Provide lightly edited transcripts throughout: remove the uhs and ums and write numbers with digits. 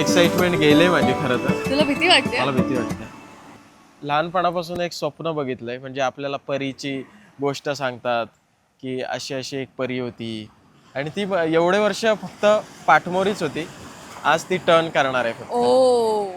Excitement गेले माझी खरं तर. तुला भीती वाटते? मला भीती वाटते. लहानपणापासून एक स्वप्न बघितलंय, म्हणजे आपल्याला परीची गोष्ट सांगतात की अशी अशी एक परी होती आणि ती एवढे वर्ष फक्त पाठमोरीच होती, आज ती टर्न करणार आहे फक्त. ओ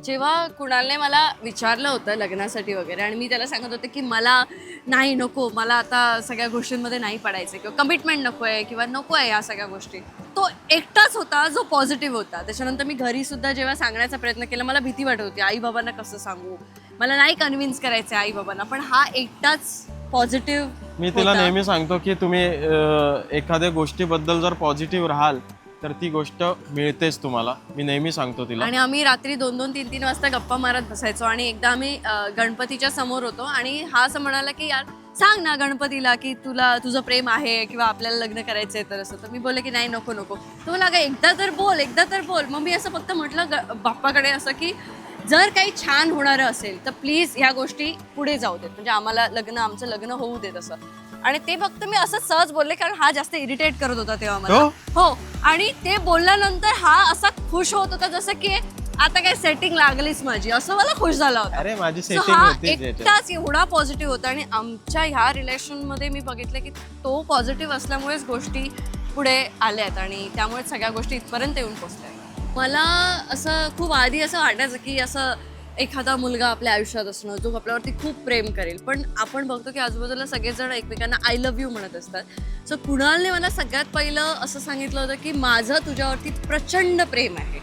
जेव्हा कुणालने मला विचारलं होतं लग्नासाठी वगैरे आणि मी त्याला सांगत होते की मला नाही नको, मला आता सगळ्या गोष्टींमध्ये नाही पडायचं किंवा कमिटमेंट नको आहे किंवा नको आहे या सगळ्या गोष्टी, तो एकटाच होता जो पॉझिटिव्ह होता. त्याच्यानंतर मी घरी सुद्धा जेव्हा सांगण्याचा प्रयत्न केला, मला भीती वाटत होती आई बाबांना कसं सांगू, मला नाही कन्व्हिन्स करायचं आई बाबांना, पण हा एकटाच पॉझिटिव्ह. मी तिला नेहमी सांगतो की तुम्ही एखाद्या गोष्टीबद्दल जर पॉझिटिव्ह राहाल तर ती गोष्ट मिळतेच तुम्हाला. मी नेहमी सांगतो तिला. आणि आम्ही रात्री 2-2, 3-3 वाजता गप्पा मारत बसायचो आणि एकदा आम्ही गणपतीच्या समोर होतो आणि हा असं म्हणाला की यार सांग ना गणपतीला की तुला तुझं प्रेम आहे किंवा आपल्याला लग्न करायचंय तर असं. तर मी बोलले की नाही नको नको. तो मला एकदा तर बोल. मग मी असं फक्त म्हटलं बाप्पाकडे असं की जर काही छान होणारं असेल तर प्लीज ह्या गोष्टी पुढे जाऊ देत, म्हणजे आम्हाला आमचं लग्न होऊ देत असं. आणि ते फक्त मी असं सहज बोलले कारण हा जास्त इरिटेट करत होता तेव्हा मला. हो, आणि ते बोलल्यानंतर हा असा खुश होत होता जसं की आता काय सेटिंग लागलीच माझी, असं मला खुश झाला होता. अरे माझी So सेटिंग हा होती. एकटाच एवढा पॉझिटिव्ह होता आणि आमच्या ह्या रिलेशन मध्ये मी बघितलं की तो पॉझिटिव्ह असल्यामुळेच गोष्टी पुढे आल्यात आणि त्यामुळे सगळ्या गोष्टी इथपर्यंत येऊन पोहोचल्या. मला असं खूप आधी असं वाटायचं की असं एखादा मुलगा आपल्या आयुष्यात असणं जो आपल्यावरती खूप प्रेम करेल, पण आपण बघतो की आजूबाजूला सगळेजण एकमेकांना आय लव्ह यू म्हणत असतात. सो कुणालने मला सगळ्यात पहिलं असं सांगितलं होतं की माझं तुझ्यावरती प्रचंड प्रेम आहे.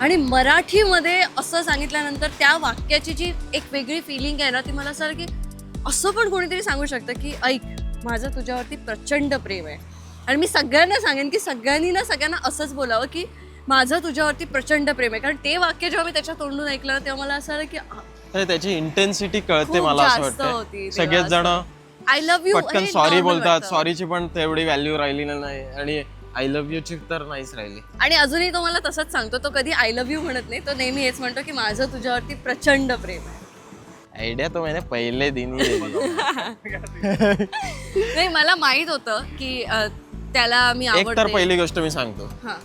आणि मराठीमध्ये असं सांगितल्यानंतर त्या वाक्याची जी एक वेगळी फिलिंग आहे ना, ती मला असं की असं पण कोणीतरी सांगू शकतं की ऐक माझं तुझ्यावरती प्रचंड प्रेम आहे. आणि मी सगळ्यांना सांगेन की सगळ्यांना असंच बोलावं की माझं तुझ्यावरती प्रचंड प्रेम आहे. कारण ते वाक्य जेव्हा मी त्याच्या तोंडून ऐकलं तेव्हा मला असं आलं की त्याची इंटेन्सिटी कळते. खूप मला असं जास्त वाटतं होती सगळेच जण आय लव्ह यू पटकन सॉरी बोलतात, सॉरीची पण तेवढी व्हॅल्यू राहिली नाही आणि आय लव्ह यू ची तर नाहीच राहिली. आणि अजूनही तो मला तसंच सांगतो. तो कधी आय लव्ह यू म्हणत नाही, तो नेहमी हेच म्हणतो की माझं तुझ्यावरती प्रचंड प्रेम आहे. आयडिया तो मैंने पहिले दिन ही दे दी. नाही मला माहित होतं की त्याला मी एक तर आवडते. पहिली गोष्ट मी सांगतो हां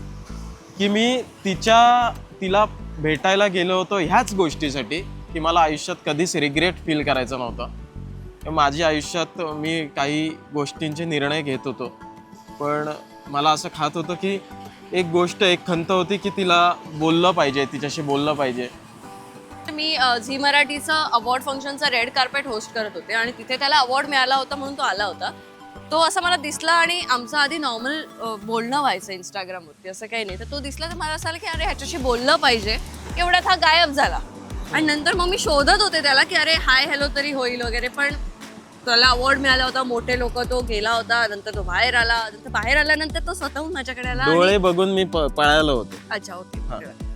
की मी तिला भेटायला गेलो होतो ह्याच गोष्टीसाठी की मला आयुष्यात कधीच रिग्रेट फील करायचं नव्हतं. माझ्या आयुष्यात मी काही गोष्टींचे निर्णय घेत होतो, पण मला असं खात होतं की एक खंत होती की तिच्याशी बोललं पाहिजे. मी झी मराठीचं अवॉर्ड फंक्शनचा रेड कार्पेट होस्ट करत होते आणि तिथे त्याला अवॉर्ड मिळाला होता म्हणून तो आला होता. तो असा मला दिसला आणि आमचं आधी नॉर्मल बोलणं व्हायचं इंस्टाग्रामवरती, असं काही नाही. तर तो दिसला तर मला असं आलं की अरे ह्याच्याशी बोललं पाहिजे, एवढ्यात हा गायब झाला. आणि नंतर मग मी शोधत होते त्याला की अरे हाय हॅलो तरी होईल वगैरे, पण त्याला अवॉर्ड मिळाला होता, मोठे लोक, तो गेला होता. नंतर तो बाहेर आल्यानंतर तो स्वतःहून माझ्याकडे आला. डोळे बघून मी पळालो होतो. अच्छा ओके.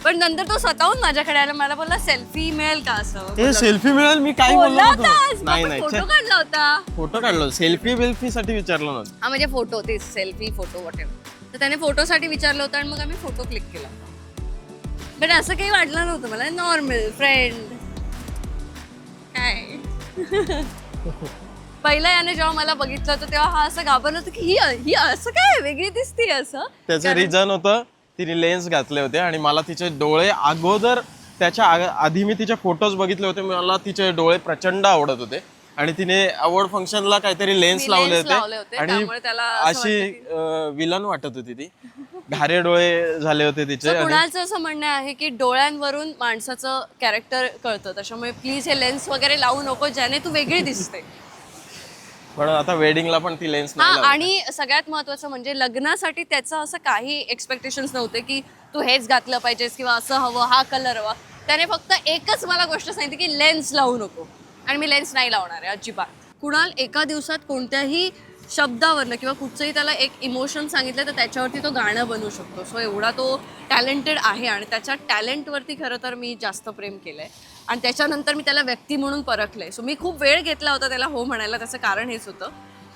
पण नंतर तो स्वतःहून माझ्याकडे आला, मला बोलला सेल्फी मिळेल का असं. ते सेल्फी मिळेल मी काय बोलला बोललो होता, होतो. नाही फोटो काढला होता. फोटो काढलो, सेल्फी साठी विचारलं नव्हतं. हा म्हणजे फोटो, ते सेल्फी फोटो वॉटेवर. तर त्याने फोटोसाठी विचारलं होतं आणि मग आम्ही फोटो क्लिक केला. पण असं काही वाटलं नव्हतं मला, नॉर्मल फ्रेंड काय. पहिला याने जेव्हा मला बघितलं होतं तेव्हा हा असं घाबरला होतं की ही असं काय वेगळी दिसते असं. त्याचं रिझन होतं तिने लेन्स घातले होते आणि मला तिचे डोळे अगोदर त्याच्या आधी मी तिचे फोटोज बघितले होते. मला तिचे डोळे प्रचंड आवडत होते आणि तिने अवॉर्ड फंक्शनला काहीतरी लेन्स लावले होते आणि अशी विलन वाटत होती ती. घारे डोळे झाले होते तिचे. कुणाचं असं म्हणणं आहे की डोळ्यांवरून माणसाचं कॅरेक्टर कळतं, त्याच्यामुळे प्लीज हे लेन्स वगैरे लावू नको ज्याने तू वेगळी दिसते. पण आता वेडिंगला पण ती लेन्स नाही लावली. आणि सगळ्यात महत्वाचं म्हणजे लग्नासाठी त्याचं असं काही एक्सपेक्टेशन्स नव्हते की तू हेच घातलं पाहिजेस किंवा असं हवं, हा कलर हवा. त्याने फक्त एकच मला गोष्ट सांगितली की लेन्स लावू नको, आणि मी लेन्स नाही लावणार आहे अजिबात. कुणाल एका दिवसात कोणत्याही शब्दावरनं किंवा कुठचंही त्याला एक इमोशन सांगितलं तर त्याच्यावरती तो गाणं बनवू शकतो. सो एवढा तो टॅलेंटेड आहे आणि त्याच्या टॅलेंटवरती खरं तर मी जास्त प्रेम केलं आहे. आणि त्याच्यानंतर मी त्याला व्यक्ती म्हणून परखलंय. सो मी खूप वेळ घेतला होता त्याला हो म्हणायला, त्याचं कारण हेच होतं.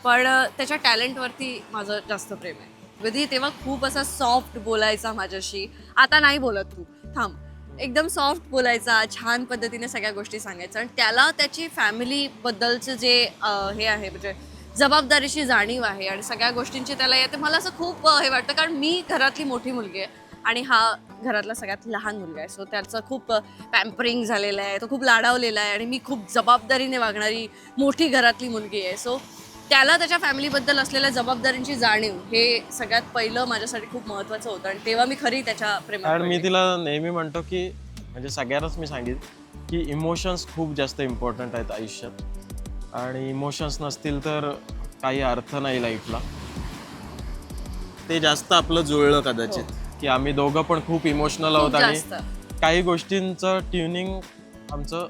पण त्याच्या टॅलेंटवरती माझं जास्त प्रेम आहे. कधी तेव्हा खूप असा सॉफ्ट बोलायचा माझ्याशी, आता नाही बोलत, तू थांब, एकदम सॉफ्ट बोलायचा, छान पद्धतीने सगळ्या गोष्टी सांगायचा. आणि त्याला त्याची फॅमिलीबद्दलचं जे हे आहे म्हणजे जबाबदारीची जाणीव आहे आणि सगळ्या गोष्टींची त्याला येते. मला असं खूप हे वाटतं कारण मी घरातली मोठी मुलगी आहे आणि हा घरातला सगळ्यात लहान मुलगा आहे. सो त्याचं खूप पॅम्परिंग झालेलं आहे, तो खूप लाडावलेला आहे आणि मी खूप जबाबदारीने वागणारी मोठी घरातली मुलगी आहे. सो त्याला त्याच्या फॅमिलीबद्दल असलेल्या जबाबदारींची जाणीव हे सगळ्यात पहिलं माझ्यासाठी खूप महत्त्वाचं होतं आणि तेव्हा मी खरी त्याच्या प्रेमात कारण मी पडले. तिला नेहमी म्हणतो की म्हणजे सगळ्यांनाच मी सांगेन की इमोशन्स खूप जास्त इम्पॉर्टंट आहेत आयुष्यात आणि इमोशन्स नसतील तर काही अर्थ नाही लाईफला. ते जास्त आपलं जुळलं कदाचित की आम्ही दोघं पण खूप इमोशनल आहोत खूप आणि जास्त. काही गोष्टींचं ट्युनिंग आमचं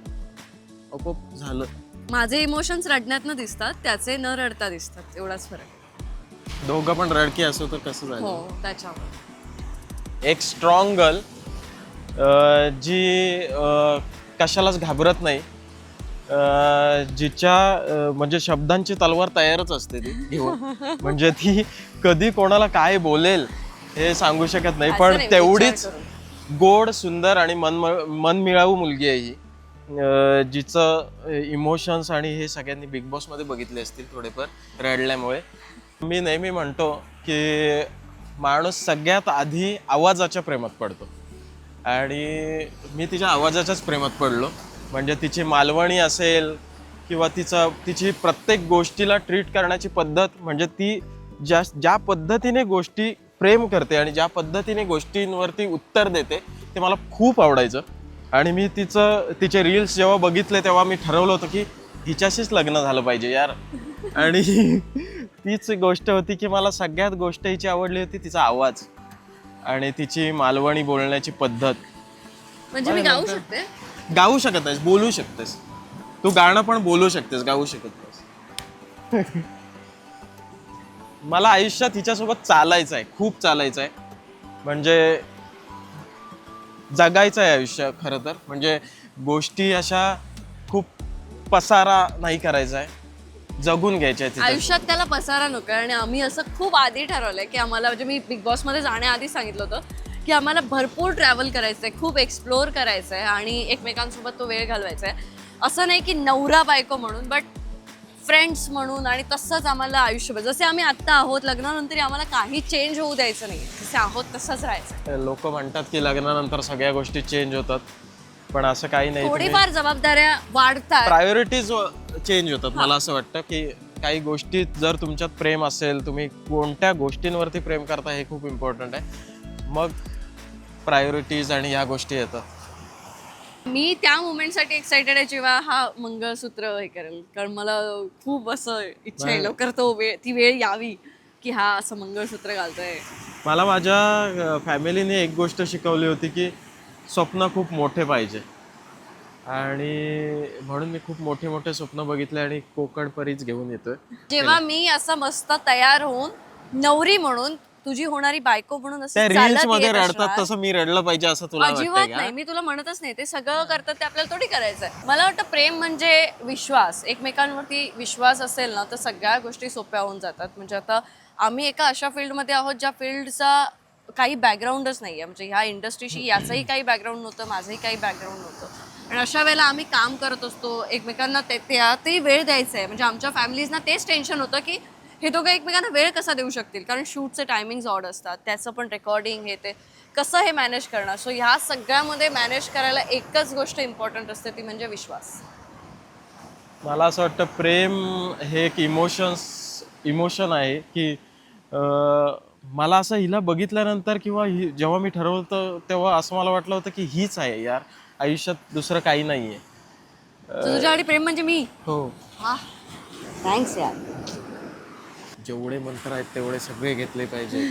आपोआप झालं. माझे इमोशन्स रडण्यातनं दिसतात, त्याचे न रडता दिसतात, एवढाच फरक आहे. दोघं पण रडकी असो तर कसं झालं. हो त्याच्यामुळे. एक स्ट्रॉंग गर्ल जी कशालाच घाबरत नाही, जिच्या म्हणजे शब्दांची तलवार तयारच असते ती घेऊन. म्हणजे ती कधी कोणाला काय बोलेल हे सांगू शकत नाही, असं पण नाही, तेवढीच विचार गोड सुंदर आणि मनमिळावू मुलगी आहे ही. जिचं इमोशन्स आणि हे सगळ्यांनी बिग बॉस मध्ये बघितले असतील थोडेफार रडल्यामुळे. मी नेहमी म्हणतो की माणूस सगळ्यात आधी आवाजाच्या प्रेमात पडतो आणि मी तिच्या आवाजाच्याच प्रेमात पडलो. म्हणजे तिची मालवणी असेल किंवा तिची प्रत्येक गोष्टीला ट्रीट करण्याची पद्धत, म्हणजे ती ज्या पद्धतीने गोष्टी प्रेम करते आणि ज्या पद्धतीने गोष्टींवरती उत्तर देते ते मला खूप आवडायचं. आणि मी तिचे रील्स जेव्हा बघितले तेव्हा मी ठरवलं होतं की हिच्याशीच लग्न झालं पाहिजे यार. आणि तीच गोष्ट होती की मला सगळ्यात गोष्ट हिची आवडली होती तिचा आवाज आणि तिची मालवणी बोलण्याची पद्धत. म्हणजे मी गाऊ शकते. गाऊ शकत नाहीस, बोलू शकतेस तू. गाणं पण बोलू शकतेस, गाऊ शकत नाहीस. मला आयुष्यात हिच्यासोबत चालायचं आहे, खूप चालायचं आहे. म्हणजे जगायचं आहे आयुष्य खरं तर. म्हणजे गोष्टी अशा खूप पसारा नाही करायचा आहे, जगून घ्यायच्या आहेत. आयुष्यात त्याला पसारा नको आहे आणि आम्ही असं खूप आधी ठरवलंय की आम्हाला, म्हणजे मी बिग बॉस मध्ये जाण्याआधी सांगितलं होतं की आम्हाला भरपूर ट्रॅव्हल करायचंय, खूप एक्सप्लोअर करायचंय आणि एकमेकांसोबत तो वेळ घालवायचा आहे. असं नाही की नवरा बायको म्हणून, बट फ्रेंड्स म्हणून. आणि तसंच आम्हाला आयुष्यभर जसे आम्ही आत्ता आहोत, लग्नानंतर आम्हाला काही चेंज होऊ द्यायचं नाही, जसे आहोत तसंच राहायचं. लोक म्हणतात की लग्नानंतर सगळ्या गोष्टी चेंज होतात, पण असं काही नाही. थोडीफार जबाबदाऱ्या वाढतात, प्रायोरिटीज चेंज होतात. मला असं वाटतं की काही गोष्टीत जर तुमच्यात प्रेम असेल, तुम्ही कोणत्या गोष्टींवरती प्रेम करता हे खूप इम्पॉर्टंट आहे. मग प्रायोरिटीज आणि या गोष्टी येतात. मी त्या मुमेंटसाठी एक्साइटेड आहे जेव्हा हा मंगळसूत्र हे करेल, कारण मला खूप असं इच्छा आहे लवकर ती वेळ यावी की हा असं मंगळसूत्र घालतोय. मला माझ्या फॅमिलीने एक गोष्ट शिकवली होती की स्वप्न खूप मोठे पाहिजे आणि म्हणून मी खूप मोठे मोठे स्वप्न बघितले आणि कोकण परीच घेऊन येतोय. जेव्हा मी असं मस्त तयार होऊन नवरी म्हणून, तुझी होणारी बायको म्हणून असं त्या चालत रील्स मध्ये येत रडतात असणार. तसं मी रडलं पाहिजे असं तुला अजिबात वाटतंय नाही, का? मी तुला म्हणतच नाही. ते सगळं करतात ते आपल्याला थोडी करायचंय. मला वाटतं प्रेम म्हणजे विश्वास, एकमेकांवरती विश्वास असेल ना तर सगळ्या गोष्टी सोप्या होऊन जातात. म्हणजे आता आम्ही एका अशा फील्डमध्ये आहोत ज्या फील्डचा काही बॅकग्राऊंडच नाही आहे. म्हणजे ह्या इंडस्ट्रीशी याचंही काही बॅकग्राऊंड नव्हतं, माझंही काही बॅकग्राऊंड नव्हतं. आणि अशा वेळेला आम्ही काम करत असतो, एकमेकांना त्यातही वेळ द्यायचा आहे. म्हणजे आमच्या फॅमिलीजना तेच टेन्शन होतं की हे दोघं एकमेकांना वेळ कसा देऊ शकतील, कारण शूटचे टायमिंग्स ऑड असतात, त्याचं पण रेकॉर्डिंग हे ते कसं हे मॅनेज करणार. सो ह्या सगळ्यामध्ये मॅनेज करायला एकच गोष्ट इम्पॉर्टंट असते, ती म्हणजे विश्वास. मला असं वाटतं प्रेम हे एक इमोशन आहे की मला असं हिला बघितल्यानंतर किंवा जेव्हा मी ठरवलं होतं तेव्हा असं मला वाटलं होतं की हीच आहे यार, आयुष्यात दुसरं काही नाही आहे. तुझ्यासाठी प्रेम म्हणजे मी. हो, थँक्स यार. जेवढे मंत्र आहेत तेवढे सगळे घेतले पाहिजे.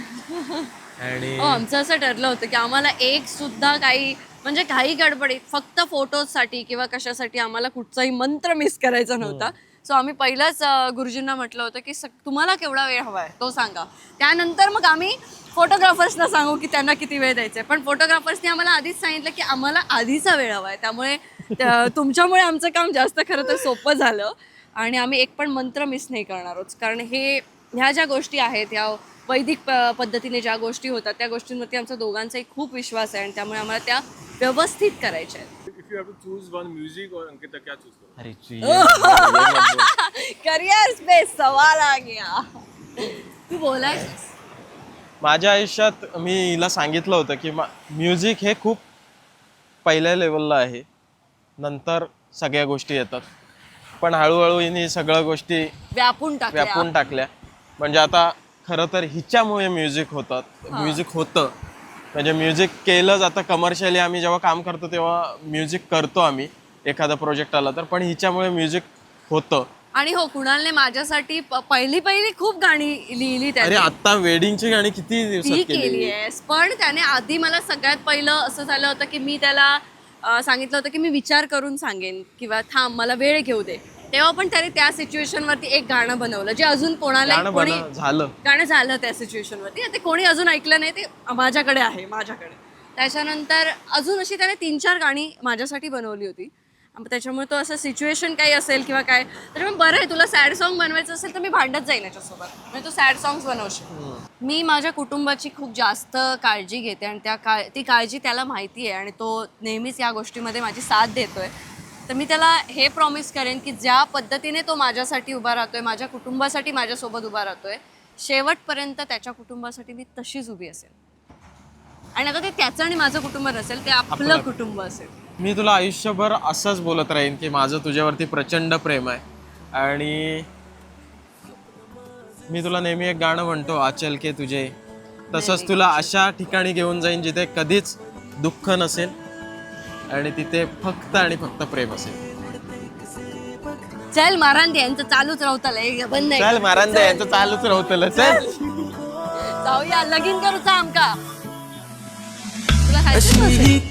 आणि आमचं असं ठरलं होतं की आम्हाला एक सुद्धा काही, म्हणजे काही गडबडीत फक्त फोटोजसाठी किंवा कशासाठी आम्हाला कुठचाही मंत्र मिस करायचा नव्हता. सो आम्ही पहिलाच गुरुजींना म्हटलं होतं की तुम्हाला केवढा वेळ हवा आहे तो सांगा, त्यानंतर मग आम्ही फोटोग्राफर्सना सांगू की त्यांना किती वेळ द्यायचा आहे. पण फोटोग्राफर्सनी आम्हाला आधीच सांगितलं की आम्हाला आधीचा वेळ हवा आहे, त्यामुळे तुमच्यामुळे आमचं काम जास्त खरं तर सोपं झालं आणि आम्ही एक पण मंत्र मिस नाही करणार आहोत. कारण ह्या ज्या गोष्टी आहेत, ह्या वैदिक पद्धतीने ज्या गोष्टी होतात त्या गोष्टींवरती आमचा दोघांचाही खूप विश्वास आहे आणि त्यामुळे आम्हाला त्या व्यवस्थित करायच्या आहेत. If you have to choose one, music or Ankita, क्या choose करोगे? अरे करियर पे सवाल आ गया. तू बोलायचंस. माझ्या आयुष्यात मी हिला सांगितलं होतं की म्युझिक हे खूप पहिल्या लेवलला आहे, नंतर सगळ्या गोष्टी येतात. पण हळूहळू हिने सगळ्या गोष्टी व्यापून टाकल्या. म्हणजे आता खरं तर हिच्यामुळे म्युझिक होतं. म्हणजे म्युझिक केलं जातं कमर्शियली. आम्ही जेव्हा काम करतो तेव्हा म्युझिक करतो आम्ही एखादा प्रोजेक्ट आला तर, पण हिच्यामुळे म्युझिक होतं. आणि हो, कुणालने माझ्यासाठी पहिली खूप गाणी लिहिली अरे त्याने. आता वेडिंगची गाणी किती दिवसात ती केली. केली आहे, पण त्याने आधी मला सगळ्यात पहिलं असं झालं होतं की मी त्याला सांगितलं होतं की मी विचार करून सांगेन किंवा थांब मला वेळ घेऊ दे. तेव्हा पण त्याने त्या सिच्युएशन वरती एक गाणं बनवलं जे अजून कोणाला झालं. गाणं झालं त्या सिच्युएशन वरती. ते कोणी अजून ऐकलं नाही, ते माझ्याकडे आहे. त्याच्यानंतर अजून अशी त्याने 3-4 गाणी माझ्यासाठी बनवली होती. त्याच्यामुळे तो असं सिच्युएशन काही असेल किंवा काय, त्याच्यामुळे बरं आहे, तुला सॅड सॉन्ग बनवायचं असेल तर मी भांडत जाईन याच्यासोबत, म्हणजे तू सॅड सॉंग्स बनवशील. मी माझ्या कुटुंबाची खूप जास्त काळजी घेते आणि ती काळजी त्याला माहिती आहे आणि तो नेहमीच या गोष्टीमध्ये माझी साथ देतोय. तर मी त्याला हे प्रॉमिस करेन की ज्या पद्धतीने तो माझ्यासाठी उभा राहतोय, माझ्या कुटुंबासाठी माझ्यासोबत उभा राहतोय, शेवटपर्यंत त्याच्या कुटुंबासाठी मी तशीच उभी असेल. आणि आता ते त्याचं आणि माझं कुटुंब नसेल, ते आपलं कुटुंब असेल. मी तुला आयुष्यभर असंच बोलत राहीन की माझं तुझ्यावरती प्रचंड प्रेम आहे. आणि मी तुला नेहमी एक गाणं म्हणतो, आचल के तुझे, तसंच तुला अशा ठिकाणी घेऊन जाईन जिथे कधीच दुःख नसेल आणि तिथे फक्त आणि फक्त प्रेम असेल. चल मारांदे यांचं चालूच राहतं, बंद चल मारांदे यांचं चालूच राहतं. चल जाऊया लगीन करूचा आमका. तुला खायचं